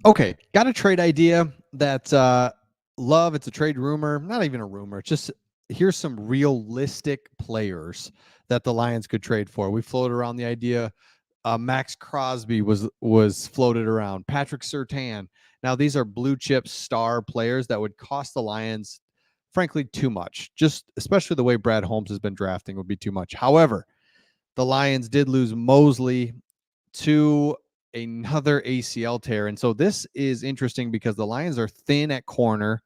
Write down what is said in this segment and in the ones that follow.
Okay, got a trade idea that love. It's a trade rumor, not even a rumor. It's just here's some realistic players that the Lions could trade for. We floated around the idea. Max Crosby was floated around. Patrick Surtain. Now these are blue chip star players that would cost the Lions, frankly, too much. Just especially the way Brad Holmes has been drafting would be too much. However, the Lions did lose Mosley to another ACL tear. And so this is interesting because the Lions are thin at corner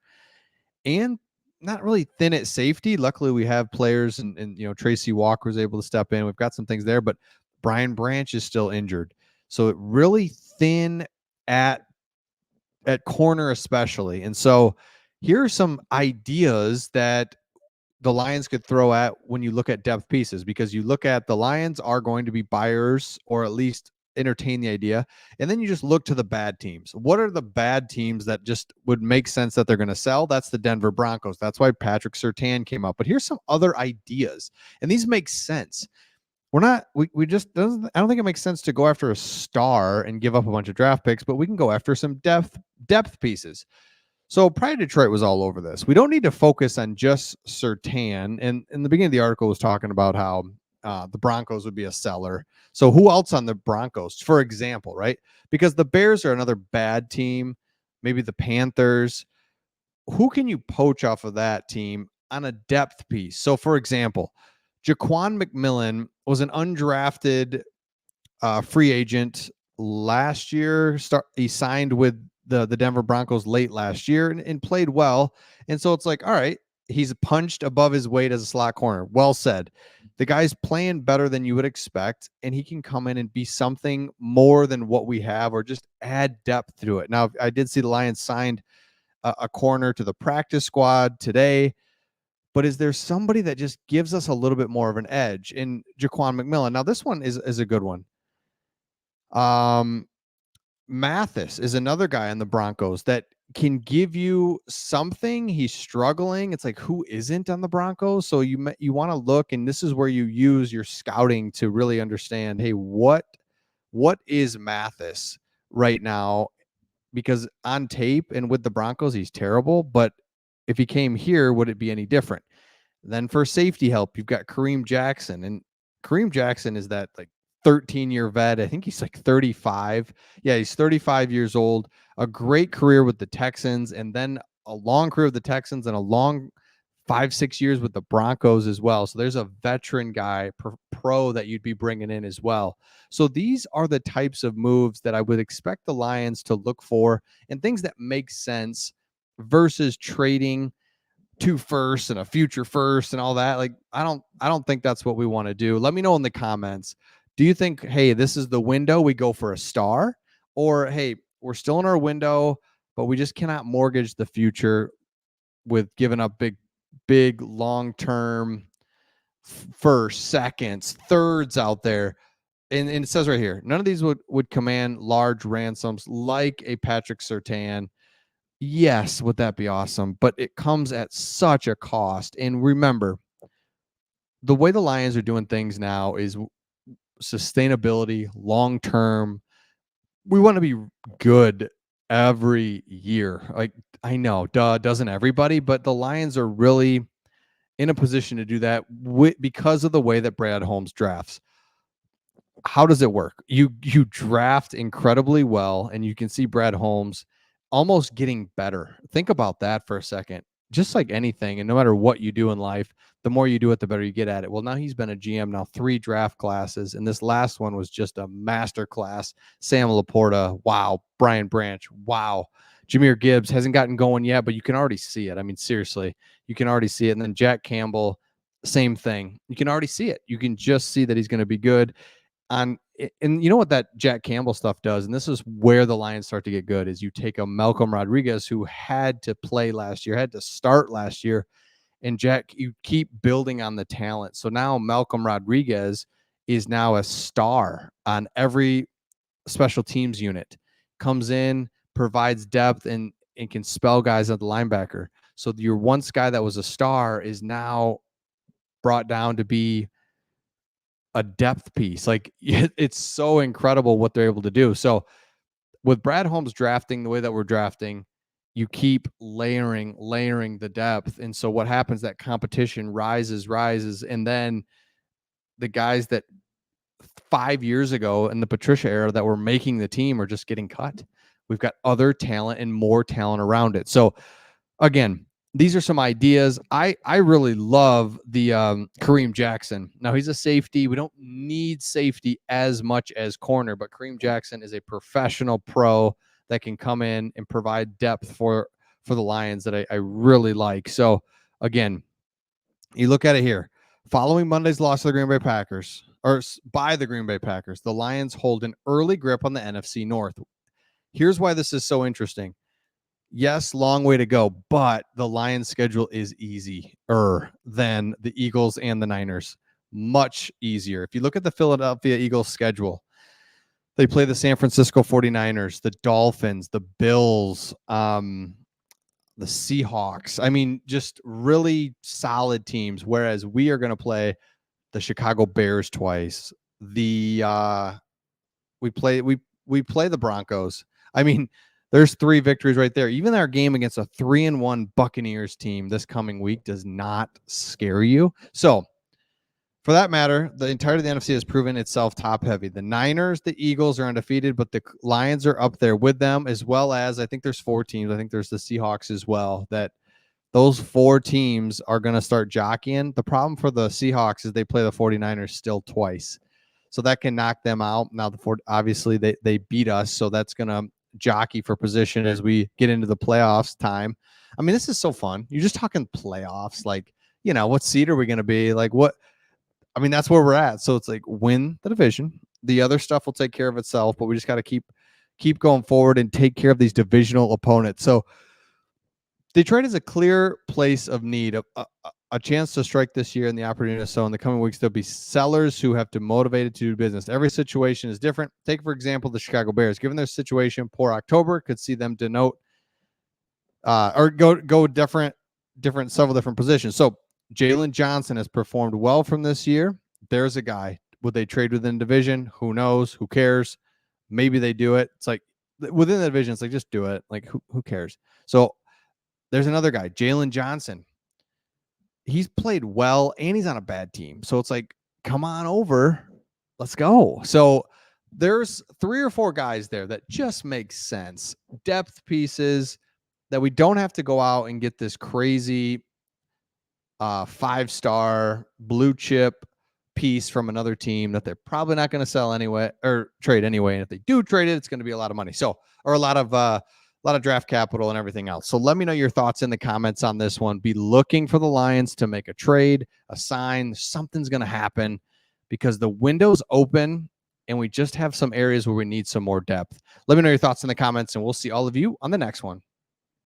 and not really thin at safety. Luckily, we have players and Tracy Walker was able to step in. We've got some things there, but Brian Branch is still injured. So it really thin at corner, especially. And so here are some ideas that the Lions could throw at when you look at depth pieces, because you look at the Lions are going to be buyers or at least entertain the idea. And then you just look to the bad teams. What are the bad teams that just would make sense that they're going to sell? That's the Denver Broncos. That's why Patrick Surtain came up. But here's some other ideas. And these make sense. We're not, we just doesn't, I don't think it makes sense to go after a star and give up a bunch of draft picks, but we can go after some depth pieces. So Pride Detroit was all over this. We don't need to focus on just Surtain. And in the beginning of the article was talking about how the Broncos would be a seller. So who else on the Broncos, for example, right? Because the Bears are another bad team, maybe the Panthers. Who can you poach off of that team on a depth piece? So for example, Jaquan McMillan was an undrafted free agent last year. He signed with the Denver Broncos late last year and played well. And so it's like, all right, he's punched above his weight as a slot corner. Well said. The guy's playing better than you would expect, and he can come in and be something more than what we have, or just add depth to it. Now, I did see the Lions signed a corner to the practice squad today. But is there somebody that just gives us a little bit more of an edge in Jaquan McMillan? Now, this one is a good one. Um, Mathis is another guy on the Broncos that can give you something. He's struggling. It's like, who isn't on the Broncos? So you want to look, and this is where you use your scouting to really understand, hey, what is Mathis right now? Because on tape and with the Broncos, he's terrible. But if he came here, would it be any different? Then for safety help, you've got Kareem Jackson. And Kareem Jackson is that like 13-year vet. I think he's like 35. Yeah, he's 35 years old. A great career with the Texans, and then a long career with the Texans and a long 5-6 years with the Broncos as well. So there's a veteran guy, pro that you'd be bringing in as well. So these are the types of moves that I would expect the Lions to look for, and things that make sense versus trading 2 firsts and a future first and all that. Like I don't think that's what we want to do. Let me know in the comments. Do you think, hey, this is the window we go for a star, or hey, we're still in our window, but we just cannot mortgage the future with giving up big long-term first, seconds, thirds out there. And it says right here, none of these would command large ransoms like a Patrick Surtain. Yes, would that be awesome? But it comes at such a cost. And remember, the way the Lions are doing things now is sustainability, long term. We want to be good every year. Like, I know, duh, doesn't everybody? But the Lions are really in a position to do that because of the way that Brad Holmes drafts. How does it work? You draft incredibly well, and you can see Brad Holmes almost getting better. Think about that for a second. Just like anything, and no matter what you do in life, the more you do it, the better you get at it. Well, now he's been a GM now 3 draft classes, and this last one was just a master class. Sam Laporta, wow. Brian Branch, wow. Jahmyr Gibbs hasn't gotten going yet, but you can already see it. I mean, seriously, you can already see it. And then Jack Campbell, same thing. You can already see it. You can just see that he's going to be good. And you know what that Jack Campbell stuff does, and this is where the Lions start to get good, is you take a Malcolm Rodriguez who had to play last year, had to start last year, and Jack, you keep building on the talent. So now Malcolm Rodriguez is now a star on every special teams unit, comes in, provides depth, and can spell guys at the linebacker. So your once guy that was a star is now brought down to be a depth piece. Like it's so incredible what they're able to do. So with Brad Holmes drafting the way that we're drafting, you keep layering the depth. And so what happens, that competition rises, and then the guys that 5 years ago in the Patricia era that were making the team are just getting cut. We've got other talent and more talent around it. So again, these are some ideas. I really love the Kareem Jackson. Now he's a safety. We don't need safety as much as corner, but Kareem Jackson is a professional pro that can come in and provide depth for the Lions that I really like. So again, you look at it here. Following Monday's loss to the Green Bay Packers, or by the Green Bay Packers, the Lions hold an early grip on the NFC North. Here's why this is so interesting. Yes, long way to go, but the Lions' schedule is easier than the Eagles and the Niners. Much easier. If you look at the Philadelphia Eagles schedule, they play the San Francisco 49ers, the Dolphins, the Bills, the Seahawks. I mean, just really solid teams. Whereas we are going to play the Chicago Bears twice. We play the Broncos. I mean, there's 3 victories right there. Even our game against a 3-1 Buccaneers team this coming week does not scare you. So, for that matter, the entirety of the NFC has proven itself top heavy. The Niners, the Eagles are undefeated, but the Lions are up there with them, as well as I think there's 4 teams. I think there's the Seahawks as well. That those 4 teams are going to start jockeying. The problem for the Seahawks is they play the 49ers still twice. So that can knock them out. Now, obviously they beat us, so that's going to jockey for position as we get into the playoffs time. I mean, this is so fun. You're just talking playoffs. Like, what seed are we going to be? Like, what? I mean, that's where we're at. So it's like, win the division. The other stuff will take care of itself, but we just got to keep going forward and take care of these divisional opponents. So Detroit is a clear place of need, a chance to strike this year and the opportunity. So in the coming weeks, there'll be sellers who have to motivate it to do business. Every situation is different. Take, for example, the Chicago Bears. Given their situation, poor October could see them denote or go different several different positions. So Jalen Johnson has performed well from this year. There's a guy. Would they trade within division? Who knows? Who cares? Maybe they do it. It's like within the division, it's like, just do it. Like, who cares? So there's another guy, Jalen Johnson. He's played well and he's on a bad team. So it's like, come on over. Let's go. So there's 3 or 4 guys there that just make sense. Depth pieces that we don't have to go out and get this crazy 5-star blue chip piece from another team that they're probably not going to sell anyway or trade anyway. And if they do trade it, it's going to be a lot of money. So, or a lot of draft capital and everything else. So let me know your thoughts in the comments on this one. Be looking for the Lions to make a trade, a sign. Something's going to happen because the window's open and we just have some areas where we need some more depth. Let me know your thoughts in the comments and we'll see all of you on the next one.